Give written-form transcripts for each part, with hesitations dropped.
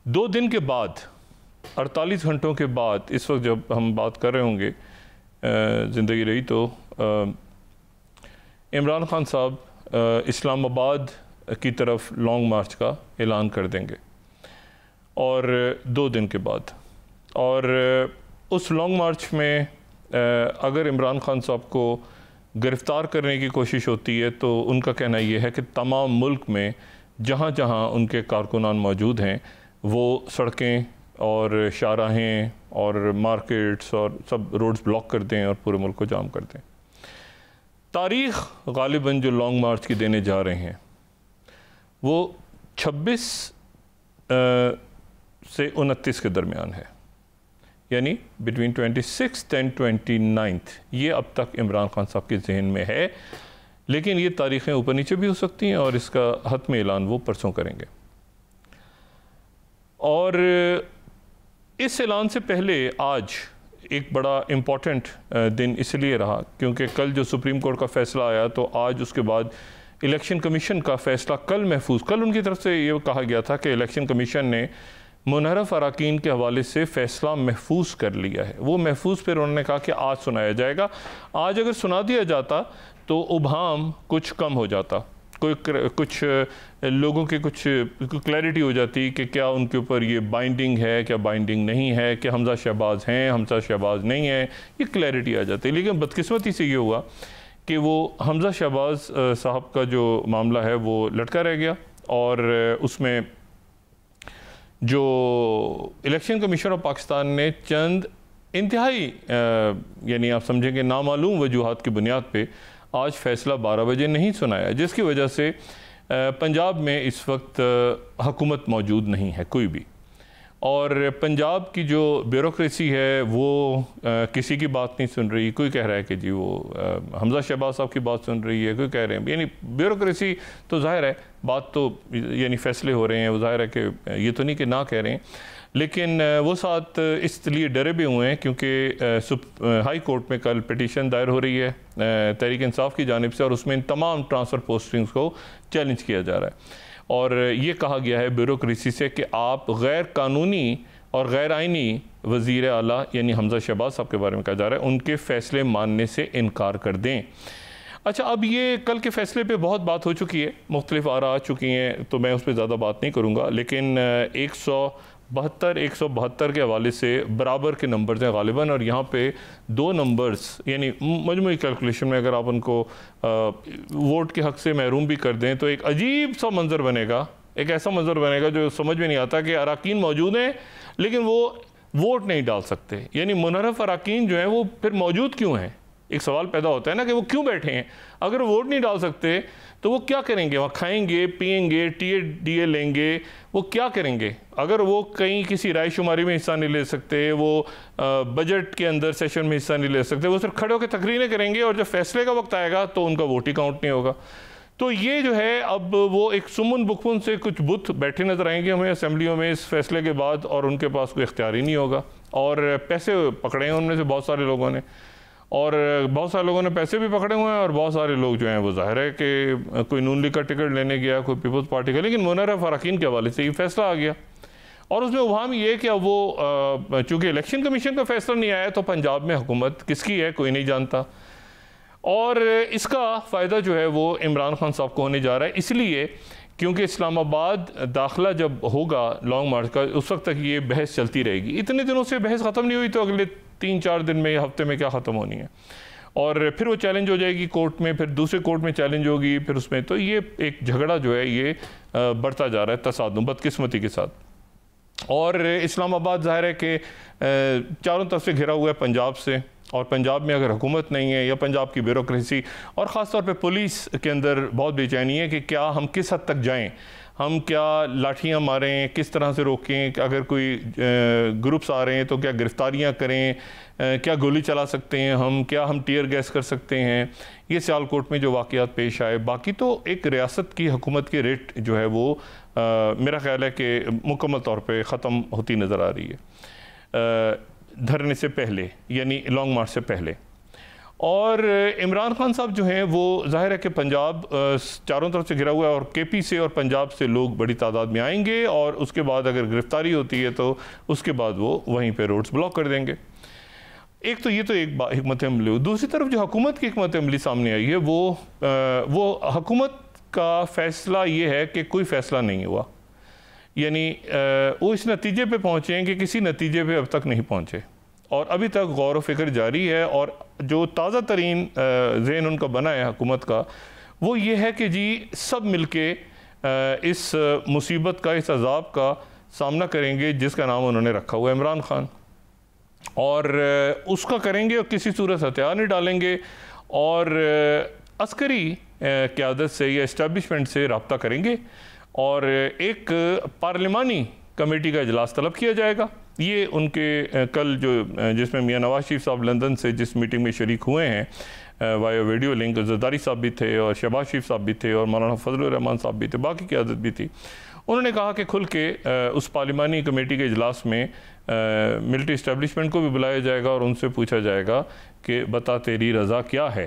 2 दिन के बाद, 48 घंटों के बाद, इस वक्त जब हम बात कर रहे होंगे, ज़िंदगी रही तो इमरान खान साहब इस्लामाबाद की तरफ लॉन्ग मार्च का ऐलान कर देंगे, और 2 दिन के बाद। और उस लॉन्ग मार्च में अगर इमरान खान साहब को गिरफ़्तार करने की कोशिश होती है तो उनका कहना यह है कि तमाम मुल्क में जहाँ जहाँ उनके कारकुनान मौजूद हैं वो सड़कें और शाहराहें और मार्केट्स और सब रोड्स ब्लॉक कर दें और पूरे मुल्क को जाम कर दें। तारीख़ गालिबन जो लॉन्ग मार्च की देने जा रहे हैं वो 26 से 29 के दरमियान है, यानी बिटवीन 26 एंड 29। ये अब तक इमरान खान साहब के जहन में है, लेकिन ये तारीख़ें ऊपर नीचे भी हो सकती हैं और इसका हतम ऐलान वो परसों करेंगे। और इस ऐलान से पहले आज एक बड़ा इम्पॉर्टेंट दिन इसलिए रहा क्योंकि कल जो सुप्रीम कोर्ट का फ़ैसला आया तो आज उसके बाद इलेक्शन कमीशन का फ़ैसला कल उनकी तरफ से ये कहा गया था कि इलेक्शन कमीशन ने मुनहरफ अराकीन के हवाले से फ़ैसला महफूज कर लिया है। वो महफूज फिर उन्होंने कहा कि आज सुनाया जाएगा। आज अगर सुना दिया जाता तो उबहम कुछ कम हो जाता, कुछ लोगों के कुछ क्लैरिटी हो जाती कि क्या उनके ऊपर ये बाइंडिंग है, क्या बाइंडिंग नहीं है, कि हमज़ा शहबाज हैं, हमज़ा शहबाज नहीं है, ये क्लैरिटी आ जाती। लेकिन बदकिस्मती से ये हुआ कि वो हमज़ा शहबाज साहब का जो मामला है वो लटका रह गया, और उसमें जो इलेक्शन कमीशन ऑफ पाकिस्तान ने चंद इंतहाई यानी आप समझेंगे नामालूम वजूहात की बुनियाद पे आज फ़ैसला 12 बजे नहीं सुनाया, जिसकी वजह से पंजाब में इस वक्त हुकूमत मौजूद नहीं है कोई भी। और पंजाब की जो ब्यूरोक्रेसी है वो किसी की बात नहीं सुन रही। कोई कह रहा है कि जी वो हमज़ा शहबाज साहब की बात सुन रही है, कोई कह रहे हैं, यानी ब्यूरोक्रेसी तो ज़ाहिर है, बात तो यानी फ़ैसले हो रहे हैं, वो ज़ाहिर है कि ये तो नहीं कि ना कह रहे हैं, लेकिन वो साथ इसलिए डरे भी हुए हैं क्योंकि हाई कोर्ट में कल पिटीशन दायर हो रही है तहरीक इंसाफ की जानिब से, और उसमें इन तमाम ट्रांसफ़र पोस्टिंग्स को चैलेंज किया जा रहा है। और ये कहा गया है ब्यूरोक्रेसी से कि आप गैर कानूनी और गैर आइनी वज़ीर आला यानी हमज़ा शहबाज साहब के बारे में कहा जा रहा है, उनके फ़ैसले मानने से इनकार कर दें। अच्छा, अब ये कल के फ़ैसले पे बहुत बात हो चुकी है, मुख्तलिफ आरा आ चुकी हैं, तो मैं उस पर ज़्यादा बात नहीं करूँगा, लेकिन 172 के हवाले से बराबर के नंबर्स हैं गालिबन, और यहाँ पे 2 नंबर्स यानी मजमूई कैलकुलेशन में अगर आप उनको वोट के हक़ से महरूम भी कर दें तो एक अजीब सा मंज़र बनेगा, एक ऐसा मंज़र बनेगा जो समझ में नहीं आता कि अराकीन मौजूद हैं लेकिन वो वोट नहीं डाल सकते। यानी मुनहरफ अराकीन जो हैं वो फिर मौजूद क्यों हैं? एक सवाल पैदा होता है ना कि वो क्यों बैठे हैं। अगर वोट नहीं डाल सकते तो वो क्या करेंगे? वहाँ खाएंगे, पिएंगे, टीए लेंगे, वो क्या करेंगे? अगर वो कहीं किसी रायशुमारी में हिस्सा नहीं ले सकते, वो बजट के अंदर सेशन में हिस्सा नहीं ले सकते, वो सिर्फ खड़े होकर तकरीरें करेंगे और जब फैसले का वक्त आएगा तो उनका वोट ही काउंट नहीं होगा। तो ये जो है अब वो एक सुमुन बुकमुन से कुछ बुत बैठे नजर आएंगे हमें असम्बलियों में इस फैसले के बाद, और उनके पास कोई इख्तियार ही नहीं होगा। और पैसे पकड़े हैं उनमें से बहुत सारे लोगों ने, और बहुत सारे लोगों ने पैसे भी पकड़े हुए हैं, और बहुत सारे लोग जो हैं वो ज़ाहिर है कि कोई नून लीग का टिकट लेने गया, कोई पीपल्स पार्टी का, लेकिन मुनहरफ अराकीन के हवाले से ये फैसला आ गया। और उसमें वहाँ भी ये कि अब वो चूँकि इलेक्शन कमीशन का फैसला नहीं आया तो पंजाब में हुकूमत किसकी है कोई नहीं जानता, और इसका फ़ायदा जो है वो इमरान खान साहब को होने जा रहा है, इसलिए क्योंकि इस्लामाबाद दाखिला जब होगा लॉन्ग मार्च का उस वक्त तक ये बहस चलती रहेगी। इतने दिनों से बहस ख़त्म नहीं हुई तो अगले 3-4 दिन में या हफ्ते में क्या ख़त्म होनी है, और फिर वो चैलेंज हो जाएगी कोर्ट में, फिर दूसरे कोर्ट में चैलेंज होगी, फिर उसमें तो ये एक झगड़ा जो है ये बढ़ता जा रहा है तसादुम बदकिस्मती के साथ। और इस्लामाबाद ज़ाहिर है कि चारों तरफ से घिरा हुआ है पंजाब से, और पंजाब में अगर हुकूमत नहीं है या पंजाब की ब्यूरोक्रेसी और ख़ास तौर पे पुलिस के अंदर बहुत बेचैनी है कि क्या हम किस हद तक जाएं, हम क्या लाठियां मारें, किस तरह से रोकें, अगर कोई ग्रुप्स आ रहे हैं तो क्या गिरफ्तारियां करें, क्या गोली चला सकते हैं हम, क्या हम टीयर गैस कर सकते हैं। ये सियालकोट में जो वाक़यात पेश आए, बाकी तो एक रियासत की हुकूमत की रेट जो है वो मेरा ख़्याल है कि मुकम्मल तौर पे ख़त्म होती नज़र आ रही है धरने से पहले, यानी लॉन्ग मार्च से पहले। और इमरान खान साहब जो हैं वो ज़ाहिर है कि पंजाब चारों तरफ से घिरा हुआ है और केपी से और पंजाब से लोग बड़ी तादाद में आएंगे और उसके बाद अगर गिरफ्तारी होती है तो उसके बाद वो वहीं पे रोड्स ब्लॉक कर देंगे। एक तो ये तो एक हिकमत अमली हुई। दूसरी तरफ जो हुकूमत की हिकमत अमली सामने आई है वो हुकूमत का फ़ैसला ये है कि कोई फ़ैसला नहीं हुआ, यानी वो इस नतीजे पे पहुँचे हैं कि किसी नतीजे पे अब तक नहीं पहुँचे और अभी तक गौर व फिक्र जारी है। और जो ताज़ा तरीन ज़हन उनका बना है हुकूमत का वो ये है कि जी सब मिलके इस मुसीबत का, इस अज़ाब का सामना करेंगे जिसका नाम उन्होंने रखा हुआ है इमरान खान, और उसका करेंगे और किसी सूरत हथियार नहीं डालेंगे और अस्करी क़यादत से या इस्टेब्लिशमेंट से रब्ता करेंगे और एक पार्लिमानी कमेटी का इजलास तलब किया जाएगा। ये उनके कल जो जिसमें मियां नवाज शरीफ साहब लंदन से जिस मीटिंग में शरीक हुए हैं वाया वीडियो लिंक, जरदारी साहब भी थे और शहबाज शरीफ साहब भी थे और मौलाना फजलुर रहमान साहब भी थे, बाकी क़यादत भी थी। उन्होंने कहा कि खुल के उस पार्लिमानी कमेटी के इजलास में मिलिट्री इस्टेब्लिशमेंट को भी बुलाया जाएगा और उनसे पूछा जाएगा कि बता तेरी रज़ा क्या है,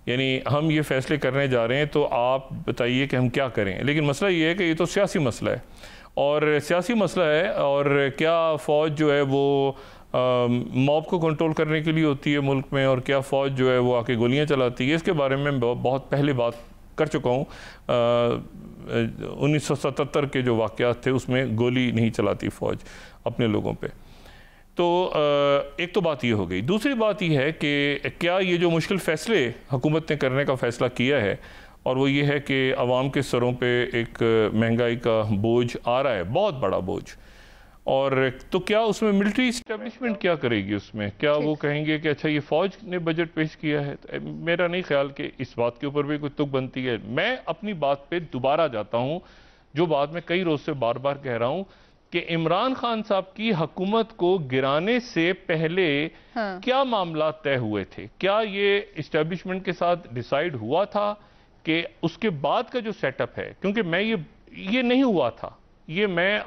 यानी हम ये फ़ैसले करने जा रहे हैं तो आप बताइए कि हम क्या करें। लेकिन मसला ये है कि ये तो सियासी मसला है और सियासी मसला है और क्या फ़ौज जो है वो मॉब को कंट्रोल करने के लिए होती है मुल्क में और क्या फ़ौज जो है वो आके गोलियां चलाती है, इसके बारे में बहुत पहले बात कर चुका हूँ। 1977 के जो वाक़यात थे उसमें गोली नहीं चलाती फ़ौज अपने लोगों पे। तो एक तो बात ये हो गई। दूसरी बात ये है कि क्या ये जो मुश्किल फ़ैसले हुकूमत ने करने का फ़ैसला किया है और वो ये है कि आवाम के सरों पे एक महंगाई का बोझ आ रहा है, बहुत बड़ा बोझ, और तो क्या उसमें मिलिट्री इस्टेब्लिशमेंट क्या करेगी उसमें? क्या वो कहेंगे कि अच्छा ये फ़ौज ने बजट पेश किया है? तो मेरा नहीं ख्याल कि इस बात के ऊपर भी कोई तुक बनती है। मैं अपनी बात पे दोबारा जाता हूँ, जो बात मैं कई रोज़ से बार बार कह रहा हूँ कि इमरान खान साहब की हुकूमत को गिराने से पहले क्या मामला तय हुए थे? क्या ये इस्टेब्लिशमेंट के साथ डिसाइड हुआ था कि उसके बाद का जो सेटअप है, क्योंकि मैं ये नहीं हुआ था, ये मैं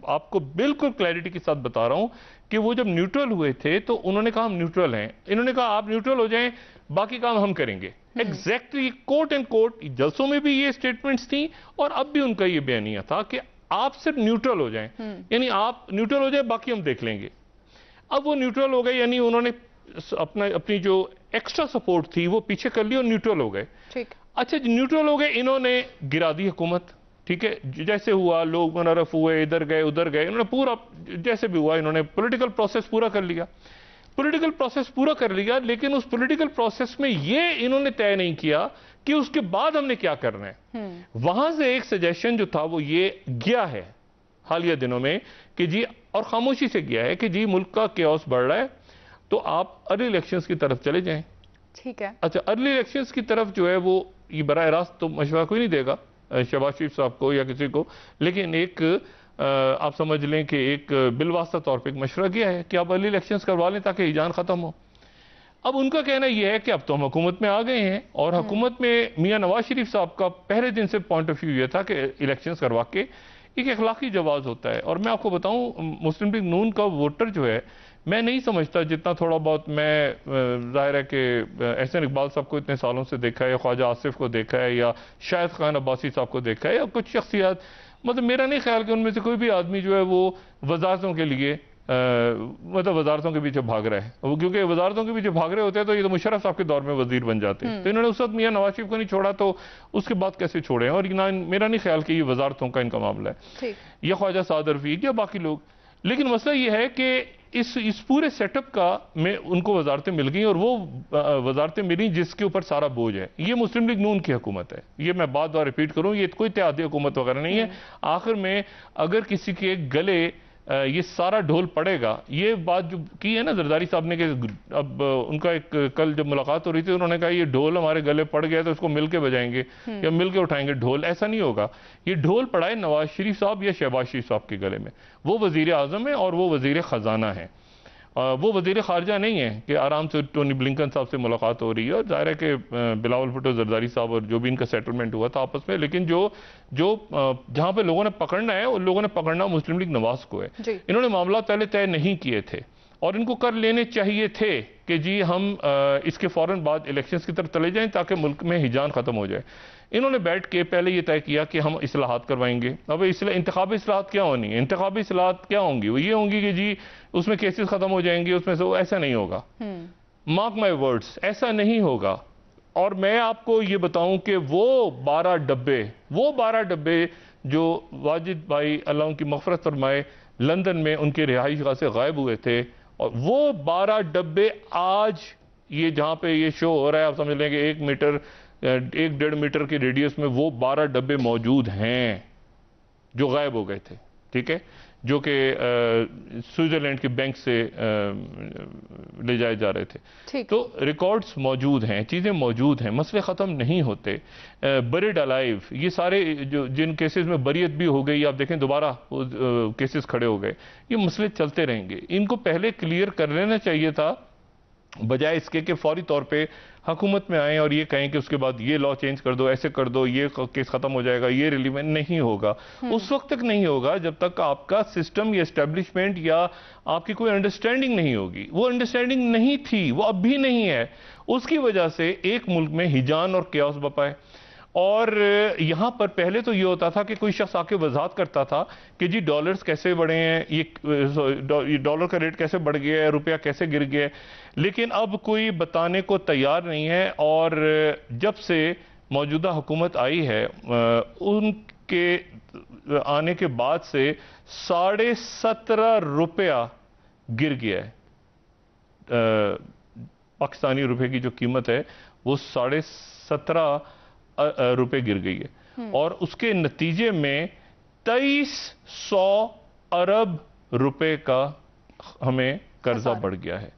आपको बिल्कुल क्लैरिटी के साथ बता रहा हूं कि वो जब न्यूट्रल हुए थे तो उन्होंने कहा हम न्यूट्रल हैं, इन्होंने कहा आप न्यूट्रल हो जाएं, बाकी काम हम करेंगे। एग्जैक्टली कोट एंड कोट जलसों में भी ये स्टेटमेंट्स थी और अब भी उनका ये बयानिया था कि आप सिर्फ न्यूट्रल हो जाएं, यानी आप न्यूट्रल हो जाए बाकी हम देख लेंगे। अब वो न्यूट्रल हो गए, यानी उन्होंने अपनी जो एक्स्ट्रा सपोर्ट थी वो पीछे कर ली और न्यूट्रल हो गए। अच्छा, न्यूट्रल हो गए, इन्होंने गिरा दी हुकूमत, ठीक है, जैसे हुआ, लोग मुनरफ हुए, इधर गए उधर गए, इन्होंने पूरा जैसे भी हुआ इन्होंने पॉलिटिकल प्रोसेस पूरा कर लिया, पॉलिटिकल प्रोसेस पूरा कर लिया। लेकिन उस पॉलिटिकल प्रोसेस में ये इन्होंने तय नहीं किया कि उसके बाद हमने क्या करना है। वहां से एक सजेशन जो था वो ये गया है हालिया दिनों में कि जी, और खामोशी से गया है कि जी मुल्क का केओस बढ़ रहा है तो आप अर्ली इलेक्शंस की तरफ चले जाएं। ठीक है। अच्छा, अर्ली इलेक्शंस की तरफ जो है वो ये बराह रास्त तो मशवरा कोई नहीं देगा शहबाज शरीफ साहब को या किसी को, लेकिन एक आप समझ लें कि एक बिलवास्ता तौर पे एक मशवरा किया है कि आप अर्ली इलेक्शंस करवा लें ताकि ईजान खत्म हो। अब उनका कहना यह है कि अब तो हम हुकूमत में आ गए हैं और हुकूमत में मियां नवाज शरीफ साहब का पहले दिन से पॉइंट ऑफ व्यू यह था कि इलेक्शंस करवा के एक अखलाकी जवाज होता है। और मैं आपको बताऊं, मुस्लिम लीग नून का वोटर जो है, मैं नहीं समझता जितना थोड़ा बहुत मैं जाहिर है कि एहसन इकबाल साहब को इतने सालों से देखा है या ख्वाजा आसिफ को देखा है या शायद खान अब्बासी साहब को देखा है या कुछ शख्सियात, मतलब मेरा नहीं ख्याल कि उनमें से कोई भी आदमी जो है वो वजारतों के लिए मतलब वजारतों के पीछे भाग रहा है। वो क्योंकि वजारतों के पीछे भाग रहे होते हैं तो ये तो मुशर्रफ साहब के दौर में वजीर बन जाते हैं, तो इन्होंने उस वक्त मियां नवाज शरीफ को नहीं छोड़ा तो उसके बाद कैसे छोड़े हैं? और मेरा नहीं ख्याल कि ये वजारतों का इनका मामला है या ख्वाजा साद रफीक या बाकी लोग। लेकिन मसला ये है कि इस पूरे सेटअप का में उनको वजारतें मिल गई और वो वजारतें मिली जिसके ऊपर सारा बोझ है। ये मुस्लिम लीग नून की हुकूमत है, ये मैं बार बार रिपीट करूं, ये कोई इत्तेहादी हुकूमत वगैरह नहीं है। आखिर में अगर किसी के गले ये सारा ढोल पड़ेगा, ये बात जो की है ना जरदारी साहब ने कि अब उनका एक कल जब मुलाकात हो रही थी उन्होंने कहा ये ढोल हमारे गले पड़ गया तो उसको मिलके बजाएंगे या मिलके उठाएंगे ढोल, ऐसा नहीं होगा। ये ढोल पड़ा है नवाज शरीफ साहब या शहबाज शरीफ साहब के गले में। वो वजीर आजम है और वो वजीर खजाना है, वो वजीर खारजा नहीं है कि आराम से टोनी ब्लिंकन साहब से मुलाकात हो रही है। और जाहिर है कि बिलावल भुट्टो जरदारी साहब और जो भी इनका सेटलमेंट हुआ था आपस में, लेकिन जो जहां पे लोगों ने पकड़ना है उन लोगों ने पकड़ना मुस्लिम लीग नवाज को है। इन्होंने मामला पहले तय नहीं किए थे और इनको कर लेने चाहिए थे कि जी हम इसके फ़ौरन बाद इलेक्शंस की तरफ चले जाएं ताकि मुल्क में हिजान ख़त्म हो जाए। इन्होंने बैठ के पहले ये तय किया कि हम इस्लाहात करवाएंगे। अब इंतखाबी इस्लाहात क्या होनी है? इंतखाबी इस्लाहात क्या होंगी? वो ये होंगी कि जी उसमें केसेस ख़त्म हो जाएंगे, उसमें से ऐसा नहीं होगा। मार्क माई वर्ड्स, ऐसा नहीं होगा। और मैं आपको ये बताऊं कि वो 12 डब्बे जो वाजिद भाई अल्लाह उनकी मग़फ़िरत फरमाए लंदन में उनके रिहाइश गाह से गायब हुए थे, और वो 12 डब्बे आज ये जहाँ पे ये शो हो रहा है, आप समझ लें कि 1-1.5 मीटर के रेडियस में वो 12 डब्बे मौजूद हैं जो गायब हो गए थे। ठीक है, जो कि स्विट्जरलैंड के बैंक से ले जाए जा रहे थे। तो रिकॉर्ड्स मौजूद हैं, चीज़ें मौजूद हैं, मसले ख़त्म नहीं होते। बरीड अलाइव, ये सारे जो जिन केसेस में बरीयत भी हो गई, आप देखें दोबारा केसेस खड़े हो गए, ये मसले चलते रहेंगे। इनको पहले क्लियर कर लेना चाहिए था, बजाय इसके कि फौरी तौर पे हुकूमत में आए और ये कहें कि उसके बाद ये लॉ चेंज कर दो, ऐसे कर दो, ये केस खत्म हो जाएगा, ये रिलीवेंट नहीं होगा। उस वक्त तक नहीं होगा जब तक आपका सिस्टम या एस्टेब्लिशमेंट या आपकी कोई अंडरस्टैंडिंग नहीं होगी। वो अंडरस्टैंडिंग नहीं थी, वो अब भी नहीं है। उसकी वजह से एक मुल्क में हिजान और क्यास बपा है। और यहाँ पर पहले तो ये होता था कि कोई शख्स आके वजाहत करता था कि जी डॉलर्स कैसे बढ़े हैं, ये डॉलर का रेट कैसे बढ़ गया है, रुपया कैसे गिर गया है, लेकिन अब कोई बताने को तैयार नहीं है। और जब से मौजूदा हुकूमत आई है, उनके आने के बाद से 17.5 रुपया गिर गया है। पाकिस्तानी रुपए की जो कीमत है वो 17.5 रुपए गिर गई है, और उसके नतीजे में 2300 अरब रुपए का हमें कर्जा बढ़ गया है।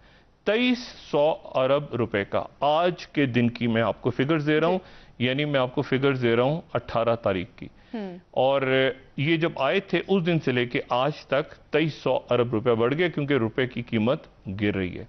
2300 अरब रुपए का। आज के दिन की मैं आपको फिगर्स दे रहा हूं, यानी मैं आपको फिगर्स दे रहा हूं 18 तारीख की, और ये जब आए थे उस दिन से लेके आज तक 2300 अरब रुपया बढ़ गया, क्योंकि रुपए की कीमत गिर रही है।